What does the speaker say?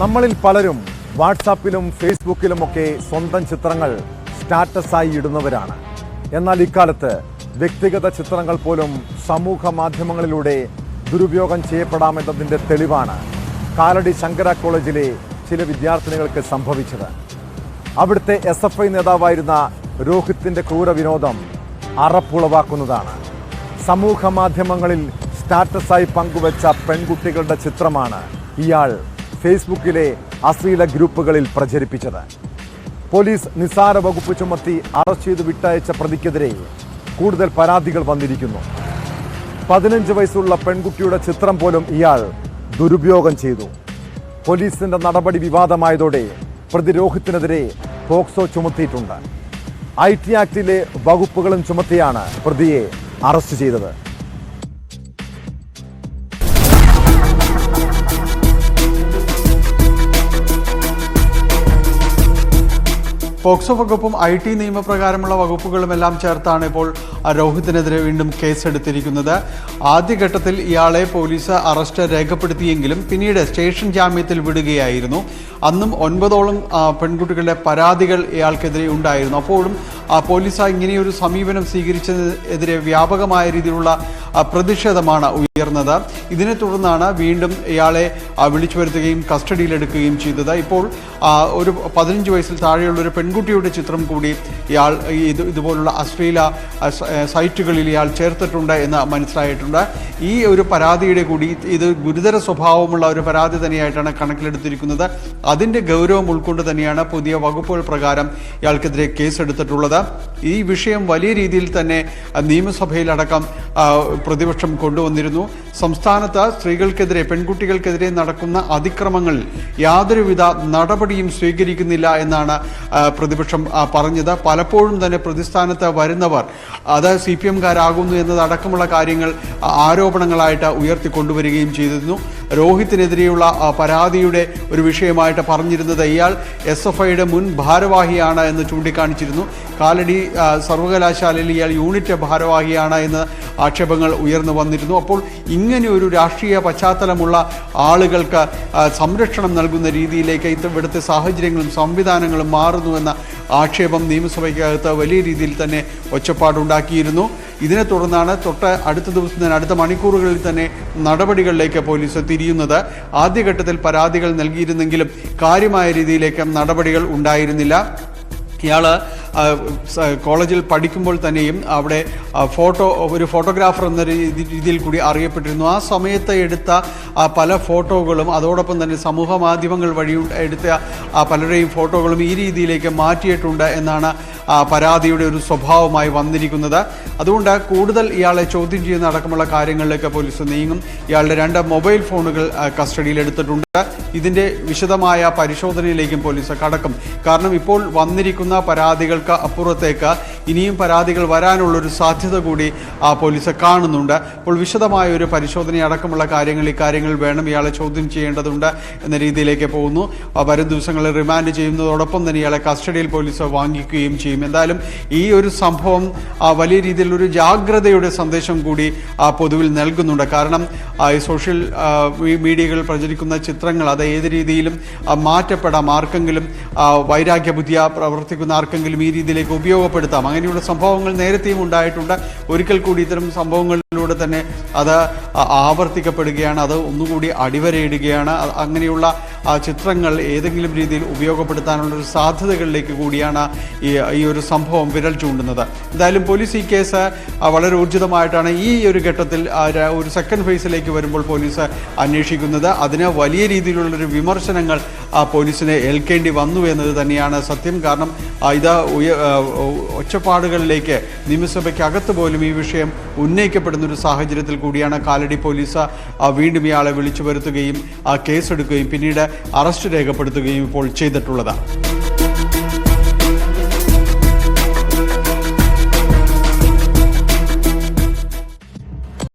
നമ്മളിൽ പലരും വാട്സാപ്പിലും ഫേസ്ബുക്കിലുമൊക്കെ സ്വന്തം ചിത്രങ്ങൾ സ്റ്റാറ്റസായി ഇടുന്നവരാണ്. എന്നാൽ ഇക്കാലത്ത് വ്യക്തിഗത ചിത്രങ്ങൾ പോലും സമൂഹ മാധ്യമങ്ങളിലൂടെ ദുരുപയോഗം ചെയ്യപ്പെടാമെന്നതിൻ്റെ തെളിവാണ് കാലടി ശങ്കര കോളേജിലെ ചില വിദ്യാർത്ഥിനികൾക്ക് സംഭവിച്ചത്. അവിടുത്തെ SFI നേതാവായിരുന്ന രോഹിത്തിൻ്റെ ക്രൂരവിനോദം അറപ്പുളവാക്കുന്നതാണ്. സമൂഹ മാധ്യമങ്ങളിൽ സ്റ്റാറ്റസായി പങ്കുവച്ച പെൺകുട്ടികളുടെ ചിത്രമാണ് ഇയാൾ ഫേസ്ബുക്കിലെ അശ്ലീല ഗ്രൂപ്പുകളിൽ പ്രചരിപ്പിച്ചത്. പോലീസ് നിസ്സാര വകുപ്പ് ചുമത്തി അറസ്റ്റ് ചെയ്ത് വിട്ടയച്ച പ്രതിക്കെതിരെ കൂടുതൽ പരാതികൾ വന്നിരിക്കുന്നു. 15 വയസ്സുള്ള പെൺകുട്ടിയുടെ ചിത്രം പോലും ഇയാൾ ദുരുപയോഗം ചെയ്തു. പോലീസിന്റെ നടപടി വിവാദമായതോടെ പ്രതി രോഹിത്തിനെതിരെ പോക്സോ ചുമത്തിയിട്ടുണ്ട്. IT ആക്ടിലെ വകുപ്പുകളും ചുമത്തിയാണ് പ്രതിയെ അറസ്റ്റ് ചെയ്തത്. പോക്സോ വകുപ്പും IT നിയമപ്രകാരമുള്ള വകുപ്പുകളുമെല്ലാം ചേർത്താണ് ഇപ്പോൾ രോഹിത്തിനെതിരെ വീണ്ടും കേസെടുത്തിരിക്കുന്നത്. ആദ്യഘട്ടത്തിൽ ഇയാളെ പോലീസ് അറസ്റ്റ് രേഖപ്പെടുത്തിയെങ്കിലും പിന്നീട് സ്റ്റേഷൻ ജാമ്യത്തിൽ വിടുകയായിരുന്നു. അന്നും 9ഓളം പെൺകുട്ടികളുടെ പരാതികൾ ഇയാൾക്കെതിരെ ഉണ്ടായിരുന്നു. അപ്പോഴും പോലീസ് ഇങ്ങനെയൊരു സമീപനം സ്വീകരിച്ചതിനെതിരെ വ്യാപകമായ രീതിയിലുള്ള പ്രതിഷേധമാണ് ഉയർന്നത്. ഇതിനെ തുടർന്നാണ് വീണ്ടും ഇയാളെ വിളിച്ചു വരുത്തുകയും കസ്റ്റഡിയിലെടുക്കുകയും ചെയ്തത്. ഇപ്പോൾ ഒരു 15 വയസ്സിൽ താഴെയുള്ള ഒരു പെൺകുട്ടിയുടെ ചിത്രം കൂടി ഇയാൾ ഇതുപോലുള്ള അശ്ലീല സൈറ്റുകളിൽ ഇയാൾ ചേർത്തിട്ടുണ്ട് എന്ന് മനസ്സിലായിട്ടുണ്ട്. ഈ ഒരു പരാതിയുടെ കൂടി ഇത് ഗുരുതര സ്വഭാവമുള്ള ഒരു പരാതി തന്നെയായിട്ടാണ് കണക്കിലെടുത്തിരിക്കുന്നത്. അതിൻ്റെ ഗൗരവം ഉൾക്കൊണ്ട് തന്നെയാണ് പുതിയ വകുപ്പുകൾ പ്രകാരം ഇയാൾക്കെതിരെ കേസെടുത്തിട്ടുള്ളത്. ഈ വിഷയം വലിയ രീതിയിൽ തന്നെ നിയമസഭയിലടക്കം പ്രതിപക്ഷം കൊണ്ടുവന്നിരുന്നു. സംസ്ഥാനത്ത് സ്ത്രീകൾക്കെതിരെ പെൺകുട്ടികൾക്കെതിരെ നടക്കുന്ന അതിക്രമങ്ങളിൽ യാതൊരുവിധ നടപടിയും സ്വീകരിക്കുന്നില്ല എന്നാണ് പ്രതിപക്ഷം പറഞ്ഞത്. പലപ്പോഴും തന്നെ പ്രതിസ്ഥാനത്ത് വരുന്നവർ അത് CPM-കാരാകുന്നു എന്നതടക്കമുള്ള കാര്യങ്ങൾ ആരോപണങ്ങളായിട്ട് ഉയർത്തിക്കൊണ്ടുവരികയും ചെയ്തിരുന്നു. രോഹിത്തിനെതിരെയുള്ള പരാതിയുടെ ഒരു വിഷയമായിട്ട് പറഞ്ഞിരുന്നത് ഇയാൾ SFIയുടെ മുൻ ഭാരവാഹിയാണ് എന്ന് ചൂണ്ടിക്കാണിച്ചിരുന്നു. കാലടി സർവകലാശാലയിൽ ഇയാൾ യൂണിറ്റ് ഭാരവാഹിയാണ് എന്ന് ആക്ഷേപങ്ങൾ ഉയർന്നു വന്നിരുന്നു. അപ്പോൾ ഇങ്ങനെ ഒരു രാഷ്ട്രീയ പശ്ചാത്തലമുള്ള ആളുകൾക്ക് സംരക്ഷണം നൽകുന്ന രീതിയിലേക്ക് ഇവിടുത്തെ സാഹചര്യങ്ങളും സംവിധാനങ്ങളും മാറുന്നുവെന്ന ആക്ഷേപം നിയമസഭയ്ക്കകത്ത് വലിയ രീതിയിൽ തന്നെ ഒച്ചപ്പാടുണ്ടാക്കിയിരുന്നു. ഇതിനെ തുടർന്നാണ് അടുത്ത ദിവസം തന്നെ അടുത്ത മണിക്കൂറുകളിൽ തന്നെ നടപടികളിലേക്ക് പോലീസ് തിരിയുന്നത്. ആദ്യഘട്ടത്തിൽ പരാതികൾ നൽകിയിരുന്നെങ്കിലും കാര്യമായ രീതിയിലേക്ക് നടപടികൾ ഉണ്ടായിരുന്നില്ല. ഇയാൾ കോളേജിൽ പഠിക്കുമ്പോൾ തന്നെയും അവിടെ ഒരു ഫോട്ടോഗ്രാഫർ എന്ന രീതിയിൽ കൂടി അറിയപ്പെട്ടിരുന്നു. ആ സമയത്ത് എടുത്ത പല ഫോട്ടോകളും അതോടൊപ്പം തന്നെ സമൂഹ മാധ്യമങ്ങൾ വഴി എടുത്ത പലരുടെയും ഫോട്ടോകളും ഈ രീതിയിലേക്ക് മാറ്റിയിട്ടുണ്ട് എന്നാണ് പരാതിയുടെ ഒരു സ്വഭാവമായി വന്നിരിക്കുന്നത്. അതുകൊണ്ട് കൂടുതൽ ഇയാളെ ചോദ്യം ചെയ്യുന്ന അടക്കമുള്ള കാര്യങ്ങളിലേക്ക് പോലീസ് നീങ്ങും. ഇയാളുടെ 2 മൊബൈൽ ഫോണുകൾ കസ്റ്റഡിയിലെടുത്തിട്ടുണ്ട്. ഇതിൻ്റെ വിശദമായ പരിശോധനയിലേക്കും പോലീസ് കടക്കും. കാരണം ഇപ്പോൾ വന്നിരിക്കുന്ന പരാതികൾക്ക് അപ്പുറത്തേക്ക് ഇനിയും പരാതികൾ വരാനുള്ളൊരു സാധ്യത കൂടി പോലീസ് കാണുന്നുണ്ട്. അപ്പോൾ വിശദമായ ഒരു പരിശോധന അടക്കമുള്ള ഇക്കാര്യങ്ങൾ വേണം. ഇയാളെ ചോദ്യം ചെയ്യേണ്ടതുണ്ട് എന്ന രീതിയിലേക്ക് പോകുന്നു. വരും ദിവസങ്ങളിൽ റിമാൻഡ് ചെയ്യുന്നതോടൊപ്പം തന്നെ ഇയാളെ കസ്റ്റഡിയിൽ പോലീസ് വാങ്ങിക്കുകയും ചെയ്യും. എന്തായാലും ഈ ഒരു സംഭവം വലിയ രീതിയിലൊരു ജാഗ്രതയുടെ സന്ദേശം കൂടി പൊതുവിൽ നൽകുന്നുണ്ട്. കാരണം സോഷ്യൽ മീഡിയകളിൽ പ്രചരിക്കുന്ന ചിത്രങ്ങൾ അത് ഏത് രീതിയിലും മാറ്റപ്പെടാം. ആർക്കെങ്കിലും വൈരാഗ്യബുദ്ധിയ പ്രവർത്തിക്കുന്ന ആർക്കെങ്കിലും ഈ രീതിയിലേക്ക് ഉപയോഗപ്പെടുത്താം. അങ്ങനെയുള്ള സംഭവങ്ങൾ നേരത്തെയും ഉണ്ടായിട്ടുണ്ട്. ഒരിക്കൽ കൂടി ഇത്തരം സംഭവങ്ങളിലൂടെ തന്നെ അത് ആവർത്തിക്കപ്പെടുകയാണ്. അത് ഒന്നുകൂടി അടിവരയിടുകയാണ്. അങ്ങനെയുള്ള ചിത്രങ്ങൾ ഏതെങ്കിലും രീതിയിൽ ഉപയോഗപ്പെടുത്താനുള്ളൊരു സാധ്യതകളിലേക്ക് കൂടിയാണ് ഈ ഒരു സംഭവം വിരൽ ചൂണ്ടുന്നത്. എന്തായാലും പോലീസ് ഈ കേസ് വളരെ ഊർജിതമായിട്ടാണ് ഈ ഒരു ഘട്ടത്തിൽ ഒരു സെക്കൻഡ് ഫേസിലേക്ക് വരുമ്പോൾ പോലീസ് അന്വേഷിക്കുന്നത്. അതിന് വലിയ രീതിയിലുള്ളൊരു വിമർശനങ്ങൾ പോലീസിനെ ഏൽക്കേണ്ടി വന്നു എന്നത് തന്നെയാണ് സത്യം. കാരണം ഇത് ഒച്ചപ്പാടുകളിലേക്ക് നിയമസഭയ്ക്കകത്ത് പോലും ഈ വിഷയം ഉന്നയിക്കപ്പെടുന്ന ഒരു സാഹചര്യത്തിൽ കൂടിയാണ് കാലടി പോലീസ് വീണ്ടും ഇയാളെ വിളിച്ചു വരുത്തുകയും കേസെടുക്കുകയും പിന്നീട് അറസ്റ്റ് രേഖപ്പെടുത്തുകയും ഇപ്പോൾ ചെയ്തിട്ടുള്ളത്.